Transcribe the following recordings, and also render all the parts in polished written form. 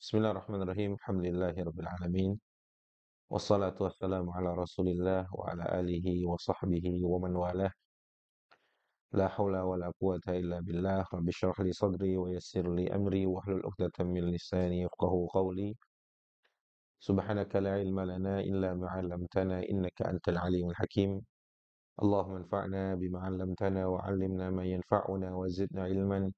Bismillahirrahmanirrahim. Alhamdulillahirabbil alamin. Wassalatu wassalamu ala Rasulillah wa ala alihi wa sahbihi wa man walah. La haula wa la quwata illa billah. Rabbi shrah li sadri wa yassir li amri wahlul 'uqdatam min lisani yafqahu qawli. Subhanaka la ilma lana illa ma 'allamtana innaka antal alimul hakim. Allahumma anfa'na bima 'allamtana wa 'allimna ma yanfa'una wa zidna ilman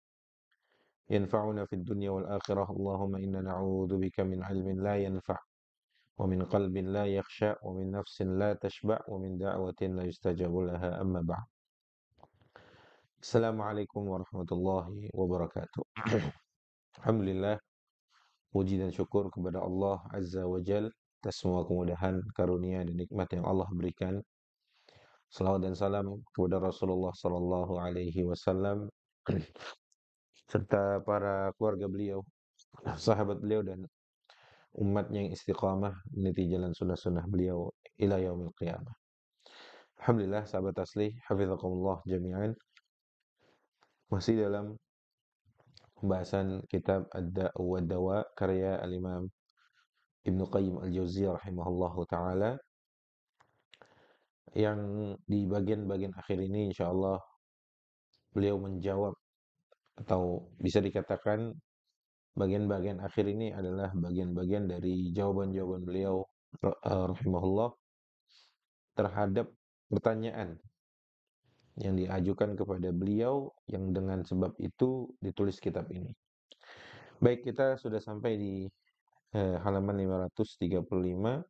yanfa'una fid dunya wal akhirah. Allahumma inna na'udzu bika min 'ilmin la yanfa' ومن قلب لا يخشى ومن نفس لا تشبع ومن دعوة لا يستجاب لها أما بعد. Assalamualaikum warahmatullahi wabarakatuh. Alhamdulillah, puji dan syukur kepada Allah Azza wa Jal atas semua kemudahan, karunia dan nikmat yang Allah berikan. Salawat dan salam kepada Rasulullah sallallahu alaihi wasallam serta para keluarga beliau, sahabat beliau dan umatnya yang istiqamah meniti jalan sunnah-sunnah beliau ila yaumil qiyamah. Alhamdulillah, sahabat asli, hafizakumullah jami'an. Masih dalam pembahasan kitab Ad-Da' wa Dawa karya Al-Imam Ibnu Qayyim Al-Jauziyah rahimahullahu taala, yang di bagian-bagian akhir ini insyaallah beliau menjawab, atau bisa dikatakan bagian-bagian akhir ini adalah bagian-bagian dari jawaban-jawaban beliau rahimahullah terhadap pertanyaan yang diajukan kepada beliau, yang dengan sebab itu ditulis kitab ini. Baik, kita sudah sampai di halaman 535,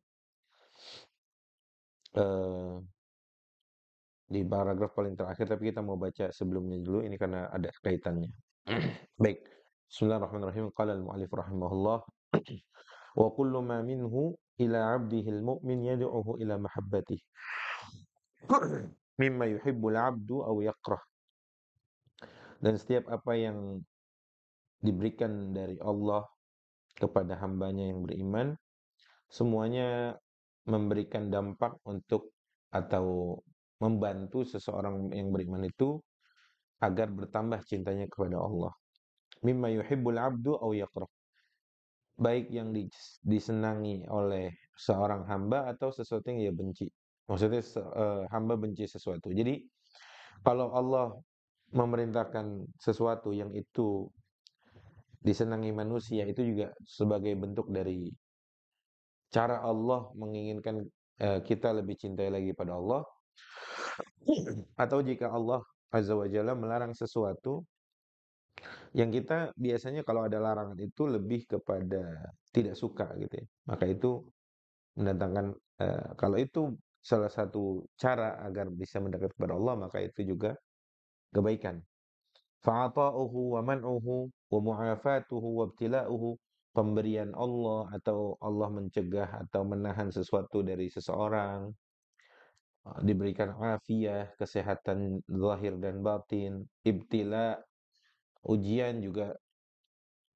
di paragraf paling terakhir, tapi kita mau baca sebelumnya dulu ini karena ada kaitannya. Baik. Bismillahirrahmanirrahim. Qala al-mu'allif rahimahullah, wa kullu ma minhu ila 'abdihi al-mu'min yad'uhu ila mahabbatih mimma yuhibbu al-'abdu aw yakrah. Dan setiap apa yang diberikan dari Allah kepada hambanya yang beriman, semuanya memberikan dampak untuk atau membantu seseorang yang beriman itu agar bertambah cintanya kepada Allah. Mimma yuhibbul abdu aw yakrah. Baik yang disenangi oleh seorang hamba atau sesuatu yang ia benci. Maksudnya hamba benci sesuatu. Jadi kalau Allah memerintahkan sesuatu yang itu disenangi manusia, itu juga sebagai bentuk dari cara Allah menginginkan kita lebih cintai lagi pada Allah. Atau jika Allah Azza wa Jalla melarang sesuatu yang kita biasanya kalau ada larangan itu lebih kepada tidak suka gitu ya, maka itu mendatangkan, kalau itu salah satu cara agar bisa mendekat kepada Allah, maka itu juga kebaikan. Fa'ata'uhu wa man'uhu wa mu'afatuhu wa ibtila'uhu, pemberian Allah atau Allah mencegah atau menahan sesuatu dari seseorang, diberikan afiah, kesehatan zahir dan batin, ibtila, ujian juga,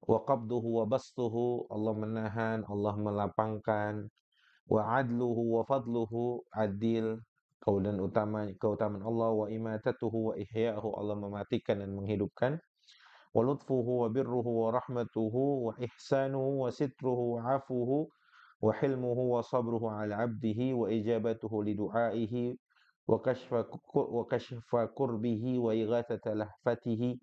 wa qabduhu wa bastuhu, Allah menahan, Allah melapangkan, wa adluhu wa fadluhu, adil, keutamaan Allah, wa imatatuhu wa ihya'uhu, Allah mematikan dan menghidupkan, wa lutfuhu wa birruhu wa rahmatuhu wa ihsanuhu wa sitruhu wa afuhu wa hilmuhu wa sabruhu ala abdihi wa ijabatuhu li du'aihi wa kashfa kurbihi wa ighathata lahfatihi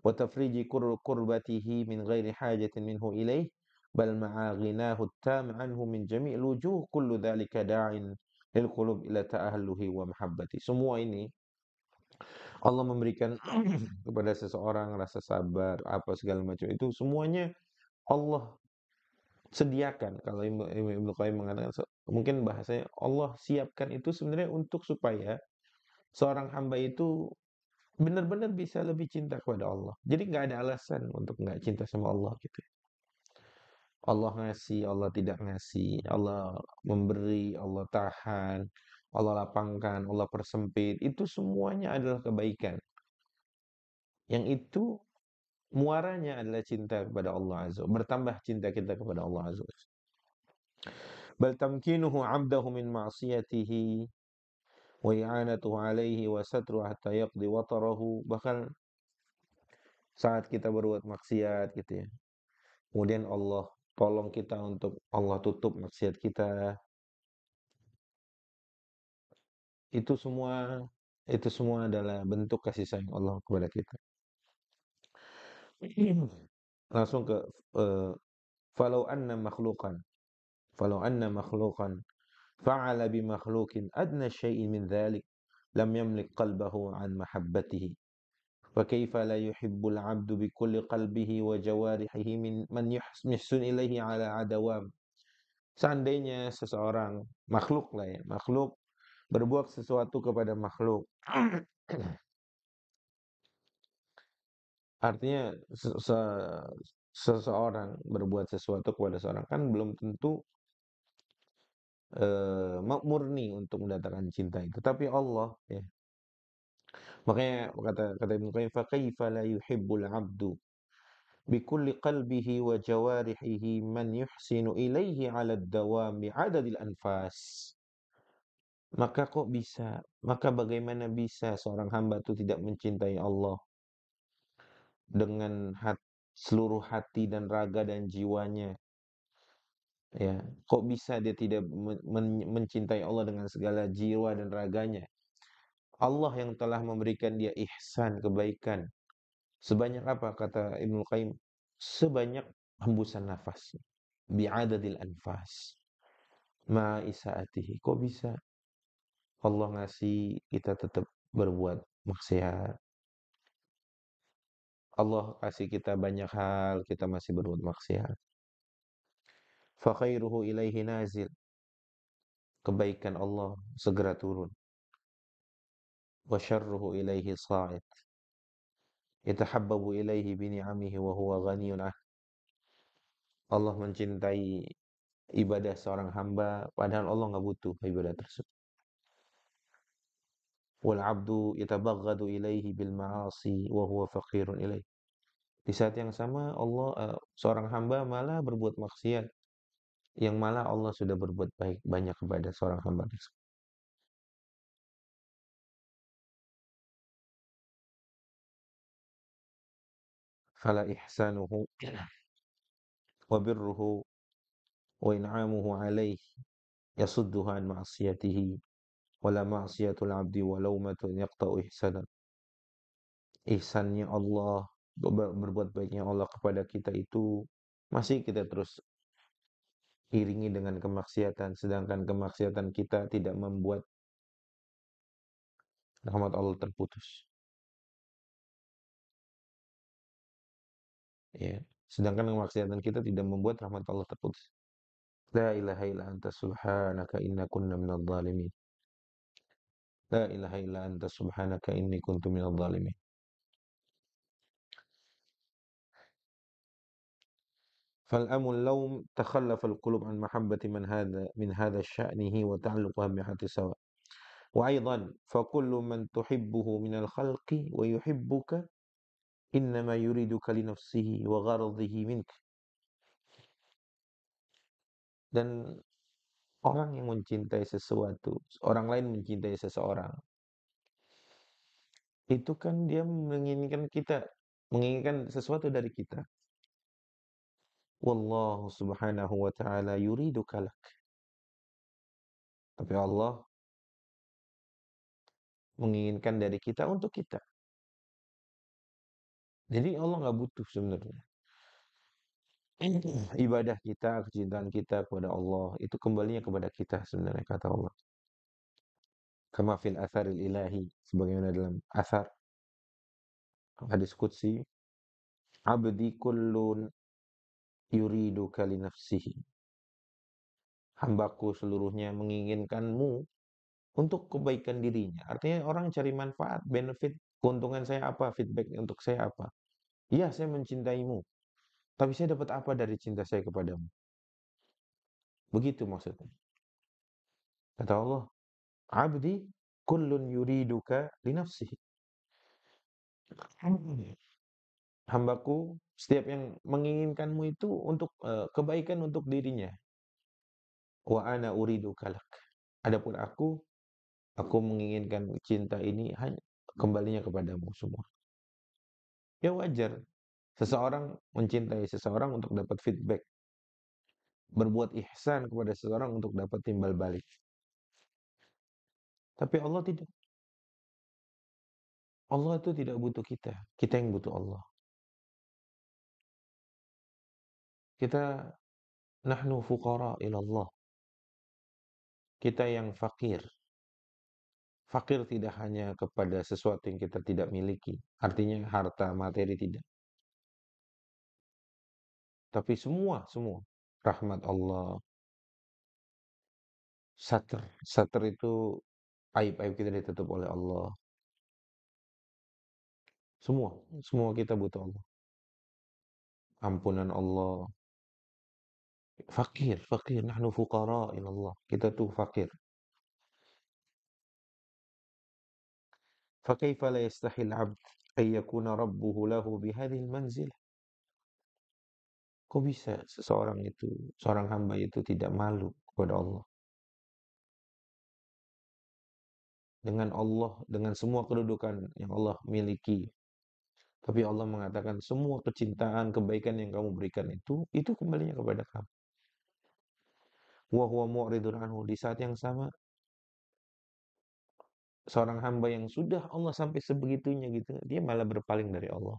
wa tafriji kurbatihi min ghairi hajatin minhu ilaih bal ma'a ghinahu tam anhu min jami'il wujuh kullu dhalika da'in lil qulub ila ta'ahalluhi wa mahabbati. Semua ini Allah memberikan kepada seseorang rasa sabar, apa segala macam itu semuanya Allah sediakan. Kalau Ibnu Qayyim mengatakan, mungkin bahasanya Allah siapkan itu sebenarnya untuk supaya seorang hamba itu benar-benar bisa lebih cinta kepada Allah. Jadi nggak ada alasan untuk nggak cinta sama Allah gitu. Allah ngasih, Allah tidak ngasih, Allah memberi, Allah tahan, Allah lapangkan, Allah persempit, itu semuanya adalah kebaikan. Yang itu muaranya adalah cinta kepada Allah Azza, bertambah cinta kita kepada Allah Azza. Bal tamkinuhu 'abdahu min ma'siyatihi wa i'anatuhu 'alaihi wa satru hatta yaqdi watarahu. Bahkan saat kita berbuat maksiat gitu ya, kemudian Allah tolong kita untuk Allah tutup maksiat kita, itu semua itu semua adalah bentuk kasih sayang Allah kepada kita. Langsung ke eee, falau anna makhluqan falau anna makhluqan fa'ala bi makhluqin adna syai'in min dhalik lam yamlik qalbahu an mahabbatihi fa kaifa la yuhibbul 'abdu bi kulli qalbihi wa jawarihihi min man yuhsin ilaihi 'ala adawam. Seandainya seseorang makhluk lah ya, makhluk berbuat sesuatu kepada makhluk. Artinya seseorang berbuat sesuatu kepada seorang kan belum tentu murni untuk mendatangkan cinta itu, tapi Allah ya. Makanya kata kata Ibnu Qayyim, "Fa kaifa la yuhibbul 'abdu bi kulli qalbihi wa jawarihihi man yuhsinu ilaihi 'ala ad-dawam bi 'adadil anfas." Maka kok bisa, maka bagaimana bisa seorang hamba itu tidak mencintai Allah dengan seluruh hati dan raga dan jiwanya, ya. Kok bisa dia tidak mencintai Allah dengan segala jiwa dan raganya? Allah yang telah memberikan dia ihsan, kebaikan. Sebanyak apa kata Ibnu Qayyim? Sebanyak hembusan nafas. Bi'adadil anfas. Ma isaatihi. Kok bisa Allah ngasih kita tetap berbuat maksiat? Allah kasih kita banyak hal, kita masih berbuat maksiat. Fa khairuhu ilaihi nazil. Kebaikan Allah segera turun. Wa syarruhu ilaihi sa'id. Yatahabbabu ilaihi bi ni'amihi wa huwa ghaniyun an. Allah mencintai ibadah seorang hamba padahal Allah nggak butuh ibadah tersebut. Wal 'abdu yatabaghadu ilaihi bil ma'asi wa huwa faqirun ilaihi. Di saat yang sama Allah seorang hamba malah berbuat maksiat yang malah Allah sudah berbuat baik banyak kepada seorang hamba tersebut. Fala ihsanuhu wa birruhu wa in'amuhu alaihi yasudduhu an ma'siyatihi wala ma'siyatul 'abdi walau matun yaqta'u ihsanan. Ihsannya Allah, berbuat baiknya Allah kepada kita itu masih kita terus iringi dengan kemaksiatan, sedangkan kemaksiatan kita tidak membuat rahmat Allah terputus. Ya, sedangkan kemaksiatan kita tidak membuat rahmat Allah terputus. La ilaha illa anta subhanaka inna kunna minadh dhalimin. La ilaha illa anta subhanaka inni kuntu minadh dhalimin. فالأمر لو تخلف القلوب عن محبة من هذا شأنه وتعلقها بحد سواء. وأيضا فكل من تحبه من الخلق ويحبك إنما يريدك لنفسه وغرضه منك. Dan orang yang mencintai sesuatu, orang lain mencintai seseorang, itu kan dia menginginkan sesuatu dari kita. Wallahu subhanahu wa ta'ala yuriduka lak. Tapi Allah menginginkan dari kita untuk kita. Jadi Allah nggak butuh sebenarnya. Ibadah kita, kecintaan kita kepada Allah itu kembalinya kepada kita sebenarnya kata Allah. Kama fil atharil ilahi, sebagaimana dalam athar hadis qudsi, abdi kullun yuriduka li nafsihi. Hambaku seluruhnya menginginkanmu untuk kebaikan dirinya. Artinya orang cari manfaat, benefit, keuntungan saya apa, feedback untuk saya apa. Iya, saya mencintaimu, tapi saya dapat apa dari cinta saya kepadamu? Begitu maksudnya. Kata Allah, abdi kullun yuriduka li nafsihi. Hambaku setiap yang menginginkanmu itu untuk kebaikan untuk dirinya. Wa ana uridu kalak. Adapun aku menginginkan cinta ini hanya kembalinya kepadamu semua. Ya wajar. Seseorang mencintai seseorang untuk dapat feedback, berbuat ihsan kepada seseorang untuk dapat timbal balik. Tapi Allah tidak. Allah itu tidak butuh kita. Kita yang butuh Allah. Kita nahnu fuqara ilallah. Kita yang fakir. Fakir tidak hanya kepada sesuatu yang kita tidak miliki. Artinya harta, materi tidak. Tapi semua. Rahmat Allah. Satr. Satr itu aib-aib kita ditutup oleh Allah. Semua. Semua kita butuh Allah. Ampunan Allah. Fakir. Nahnu fuqara ilallah. Kita tuh fakir. فكيف لا يستحي العبد أن يكون ربه له بهذه المنزلة. Kok bisa seorang hamba itu tidak malu kepada Allah? Dengan Allah, dengan semua kedudukan yang Allah miliki. Tapi Allah mengatakan semua kecintaan, kebaikan yang kamu berikan itu kembalinya kepada kamu. Wa huwa mu'ridun anhu. Di saat yang sama, seorang hamba yang sudah Allah sampai sebegitunya gitu, dia malah berpaling dari Allah.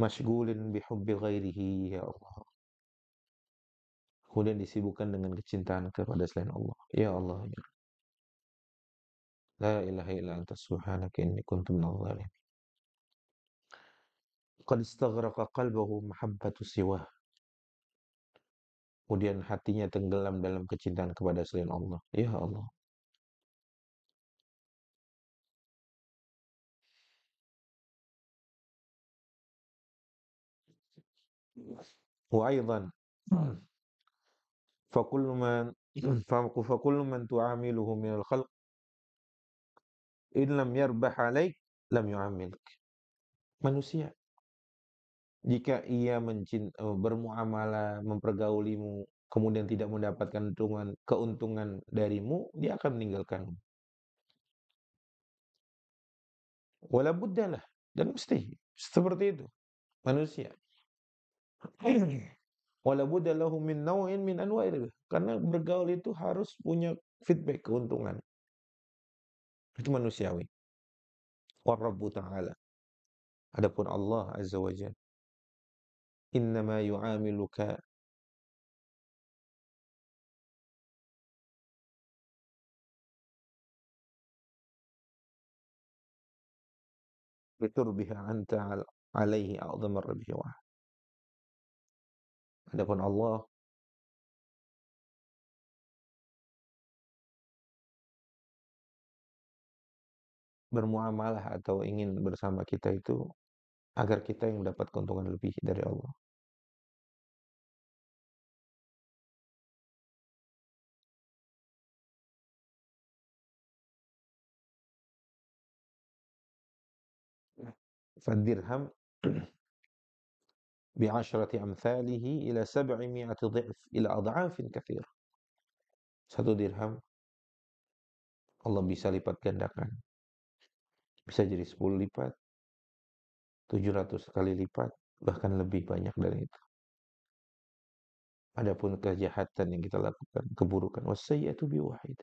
Masyghulin bihubbi ghairihi, ya Allah. Kemudian disibukkan dengan kecintaan kepada selain Allah. Ya Allah, ya la ilaha illa anta subhanaka inni kuntu minadh dhalimin. Qad istaghraqa qalbahu mahabbatu siwah. Kemudian hatinya tenggelam dalam kecintaan kepada selain Allah. Ya Allah. Wa aidan فكل من فكل من تعامله من الخلق in lam yarbah alaik lam yu'amilk. Manusia jika ia bermuamalah, mempergaulimu, kemudian tidak mendapatkan keuntungan darimu, dia akan meninggalkanmu. Wala buddalah, dan mesti seperti itu manusia. Wala budda lahu min naw'in min anwa'il. Karena bergaul itu harus punya feedback keuntungan. Itu manusiawi. Wa Rabbu ta'ala. Adapun Allah Azza wa Jalla, innama yu'amiluka biturbiha anta alaihi a'zamar rabiwa. Adapun Allah bermuamalah atau ingin bersama kita itu agar kita yang dapat keuntungan lebih dari Allah. Fadirham bi'asyrati amthalihi ila 700 dhif ila adhafin katsir. Satu dirham Allah bisa lipat gandakan. Bisa jadi 10 lipat, 700 kali lipat, bahkan lebih banyak dari itu. Adapun kejahatan yang kita lakukan, keburukan, wassayyatu biwahid.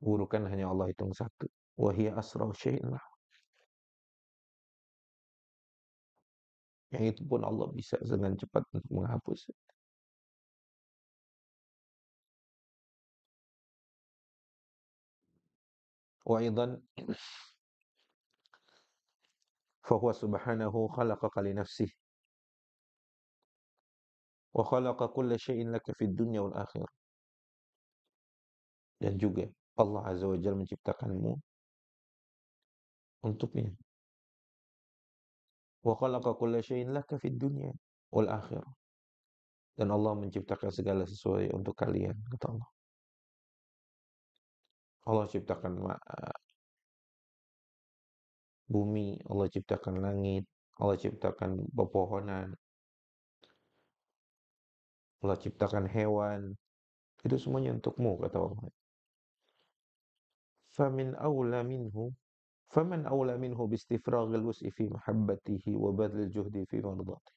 Keburukan hanya Allah hitung satu. Wahia asrau syai'in. Yang itu pun Allah bisa dengan cepat untuk menghapus. Wa aidan fahuwa subhanahu khalaqaka li nafsihi wa khalaqa kulla syai'in laka fid dunya wal akhirah. Dan juga Allah Azza wa Jalla menciptakanmu untuknya. Wa khalaqa kulla syai'in laka fid dunya wal akhirah. Dan Allah menciptakan segala sesuatu untuk kalian, kata Allah. Allah ciptakan bumi, Allah ciptakan langit, Allah ciptakan pepohonan, Allah ciptakan hewan, itu semuanya untukmu kata Allah. Famin aula minhu faman aula minhu bistifraghil wus'i fi mahabbatihi wa badlil juhdi fi mardati.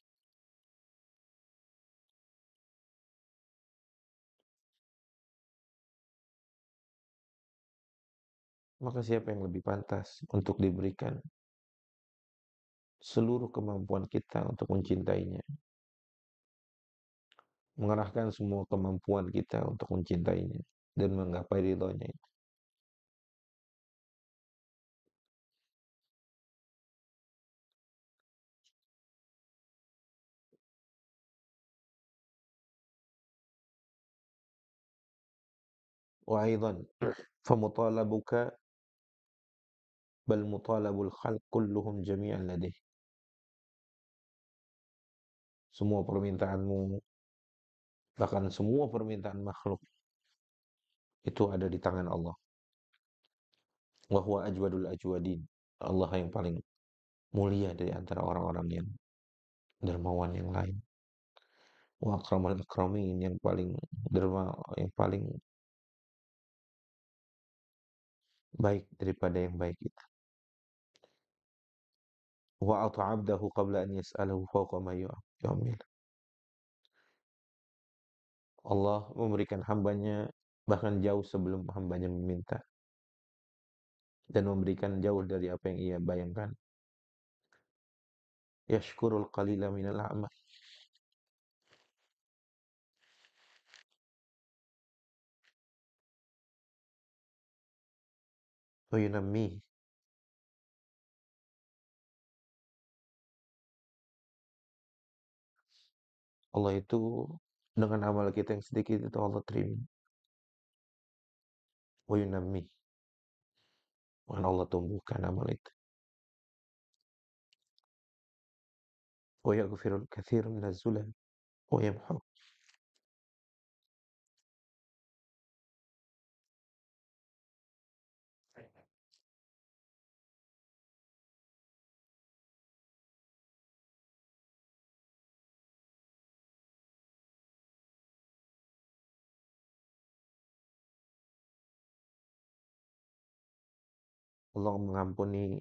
Maka siapa yang lebih pantas untuk diberikan seluruh kemampuan kita untuk mencintainya, mengerahkan semua kemampuan kita untuk mencintainya dan menggapai ridhonya. Wa aidan famutalabuka bal mutalabul khalq kulluhum jami'an ladih. Semua permintaanmu, bahkan semua permintaan makhluk itu ada di tangan Allah. Wa huwa ajwadul ajwadin. Allah yang paling mulia dari antara orang-orang yang dermawan yang lain. Wa akramal akramin, yang paling derma, yang paling baik daripada yang baik itu. Wa ata 'abdahu qabla an yas'alahu fawqa ma yu'mil. Allah memberikan hambanya bahkan jauh sebelum hambanya meminta, dan memberikan jauh dari apa yang ia bayangkan. Yashkurul qalila minal a'mal wa yunammihi. Allah itu dengan amal kita yang sedikit itu Allah terima. Wa yunammihi, dan Allah tumbuhkan amal itu. Wa yaghfirul katsira minaz zulal wa yamhu. Allah mengampuni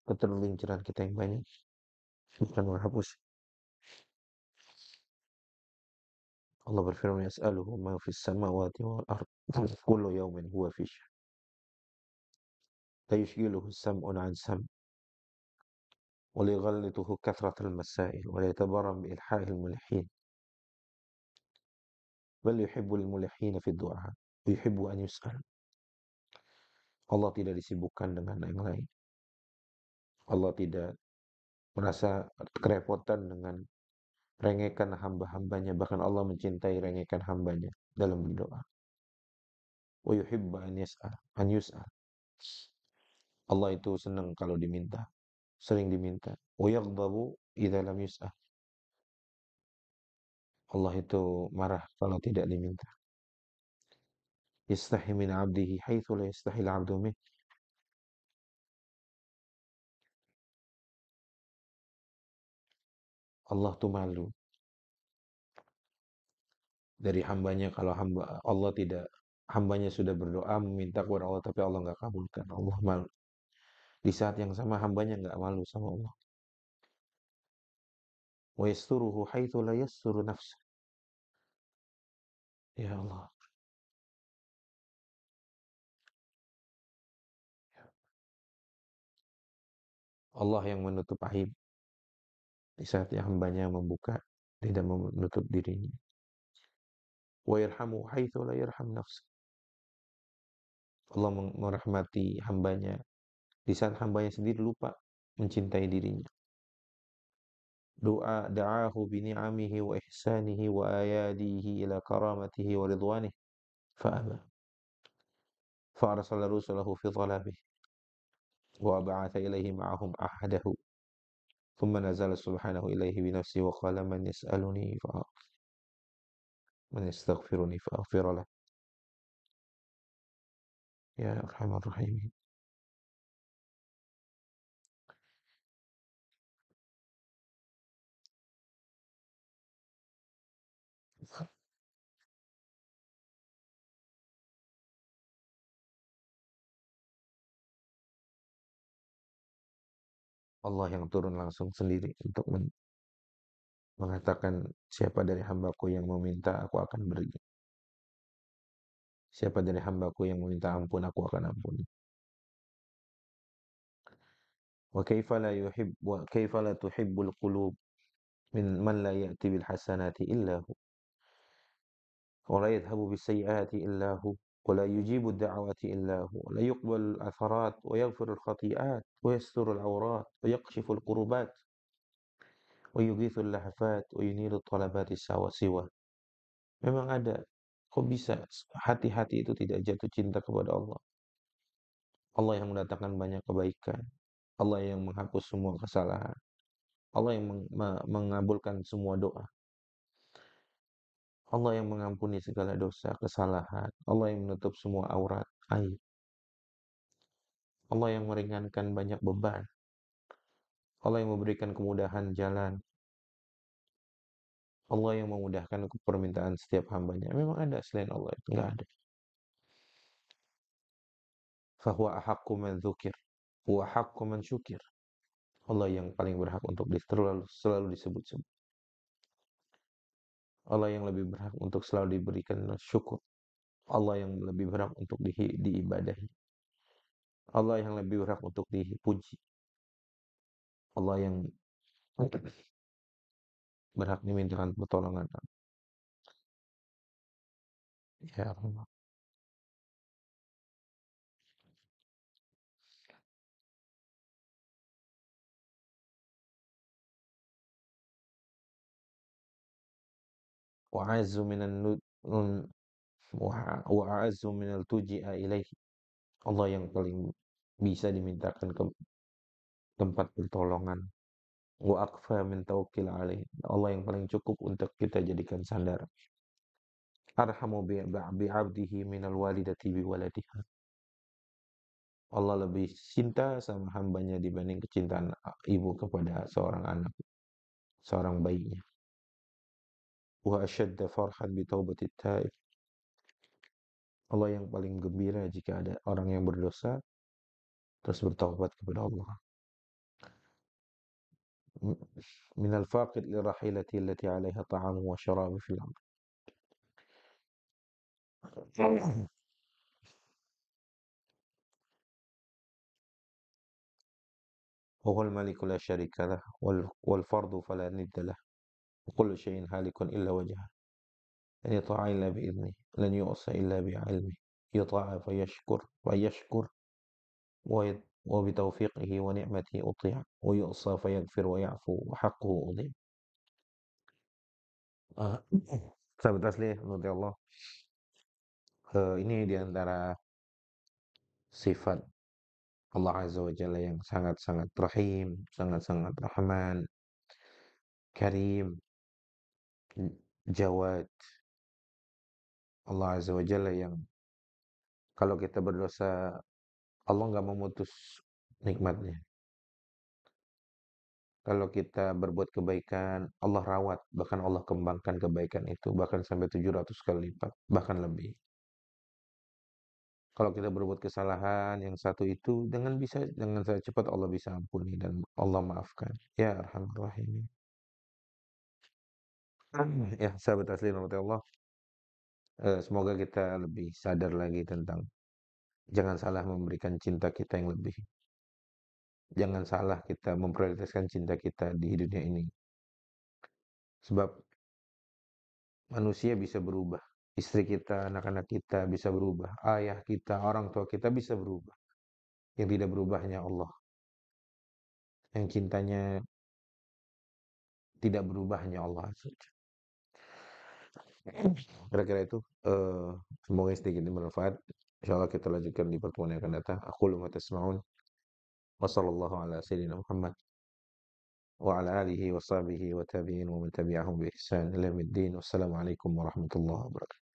ketergelinciran kita yang banyak, bukan menghapus. Allah berfirman, yas'aluhu ma fis samawati wal ard kullu yawmin huwa fi sya'n. La yushghiluhu sam'un an sam' wa la yughalituhu kathratul masail wa la yatabarram bi ilhahil mulhin bal yuhibbul mulhina fi du'a wa yuhibbu an yus'al. Allah tidak disibukkan dengan yang lain. Allah tidak merasa kerepotan dengan rengekan hamba-hambanya, bahkan Allah mencintai rengekan hambanya dalam berdoa. Wa yuhibbu an yus'al. Allah itu senang kalau diminta, sering diminta. Wa yaghdabu idza lam yus'al. Allah itu marah kalau tidak diminta. Yastahi min 'abdihi haitsu la yastahi al-'abdu min. Allah tuh malu dari hambanya kalau hamba Allah tidak, hambanya sudah berdoa meminta kepada Allah tapi Allah nggak kabulkan. Allah malu. Di saat yang sama hambanya nggak malu sama Allah. Wa yasturuhu haitsu la yasturu nafsu. Ya Allah. Allah yang menutup aib di saat yang hambanya membuka, tidak menutup dirinya. Wa yarhamu haitsu la yarham nafsu. Allah merahmati hambanya di saat hambanya sendiri lupa mencintai dirinya. Da'ahu bi ni'amihi wa ihsanihi wa ayadihi ila karamatihi wa ridwanihi fa'aba. Fa'arsala rusulahu fi talabihi wa ba'atha ilaihi ma'ahum ahadahu. Thumma nazala subhanahu ilaihi bi nafsihi wa qala man yas'aluni man yastaghfiruni fa'aghfir lah. Ya arhamar rahimin. Allah yang turun langsung sendiri untuk mengatakan, siapa dari hambaku yang meminta, aku akan beri. Siapa dari hambaku yang meminta ampun, aku akan ampuni. Wa kaifa la tuhibbul qulub min man la ya'ti bil hasanati illa hu wa la yadhhabu bis sayyiati illa hu wa la yujibu ad-da'wati illa hu wa la yuqbalu al-atharat wa yaghfiru al-khati'at wa yasturu al-awrat wa yakshifu al-kurubat wa yughithu al-lahfat wa yuniru talabati siwa. Memang ada. Kok bisa hati-hati itu tidak jatuh cinta kepada Allah? Allah yang mendatangkan banyak kebaikan. Allah yang menghapus semua kesalahan. Allah yang mengabulkan semua doa. Allah yang mengampuni segala dosa, kesalahan. Allah yang menutup semua aurat, aib. Allah yang meringankan banyak beban. Allah yang memberikan kemudahan jalan. Allah yang memudahkan permintaan setiap hambanya. Memang ada selain Allah itu? Enggak ada. Fahuwa ahaqqu man dzukir. Wa haqqu man syukir. Allah yang paling berhak untuk selalu disebut-sebut. Allah yang lebih berhak untuk selalu diberikan syukur. Allah yang lebih berhak untuk diibadahi. Allah yang lebih berhak untuk dipuji. Allah yang berhak dimintakan pertolongan. Ya Allah. Wa'azzu minan wa'azzu minal tuji'a ilaihi. Allah yang paling bisa dimintakan ke tempat pertolongan. Wa aqfa min tawakkil alaih. Allah yang paling cukup untuk kita jadikan sandar. Arhamu bi'abdihi minal walidati biwaladiha. Allah lebih cinta sama hambanya dibanding kecintaan ibu kepada seorang anak, seorang bayinya. Wa asyadda farhan bi taubatit taib. Allah yang paling gembira jika ada orang yang berdosa terus bertaubat kepada Allah. Minal faqid lirahilati allati 'alaiha ta'amu wa syarabu fil ardh. وهو الملك لا شريك له والفرد فلا ند له وكل شيء هالك إلا وجهه لن يطاع إلا بإذنه لن يؤصى إلا بعلمه يطاع فيشكر وبتوفيقه ونعمته أطيع ويؤصى فيغفر ويعفو وحقه أضيع. Sahabat asli menurut Allah, ini diantara sifat Allah Azza wa Jalla yang sangat-sangat rahim, sangat-sangat rahman, karim, jawad. Allah Azza wa Jalla yang kalau kita berdosa, Allah nggak memutus nikmatnya. Kalau kita berbuat kebaikan, Allah rawat, bahkan Allah kembangkan kebaikan itu, bahkan sampai 700 kali lipat, bahkan lebih. Kalau kita berbuat kesalahan yang satu itu, dengan sangat cepat Allah bisa ampuni dan Allah maafkan. Ya Arhamar Rahimin. Ya sahabat asli Allah, semoga kita lebih sadar lagi tentang jangan salah memberikan cinta kita yang lebih. Jangan salah kita memprioritaskan cinta kita di dunia ini. Sebab manusia bisa berubah. Istri kita, anak-anak kita bisa berubah. Ayah kita, orang tua kita bisa berubah. Yang tidak berubahnya Allah. Yang cintanya tidak berubahnya Allah. Kira-kira itu. Semoga sedikit bermanfaat. InsyaAllah kita lanjutkan di pertemuan yang akan datang. Aku lumma tasma'un. Wassallallahu ala sayyidina Muhammad. Wa ala alihi wa sahbihi wa tabi'in wa man tabi'ahum bi ihsan ila yaumiddin. Wassalamualaikum warahmatullahi wabarakatuh.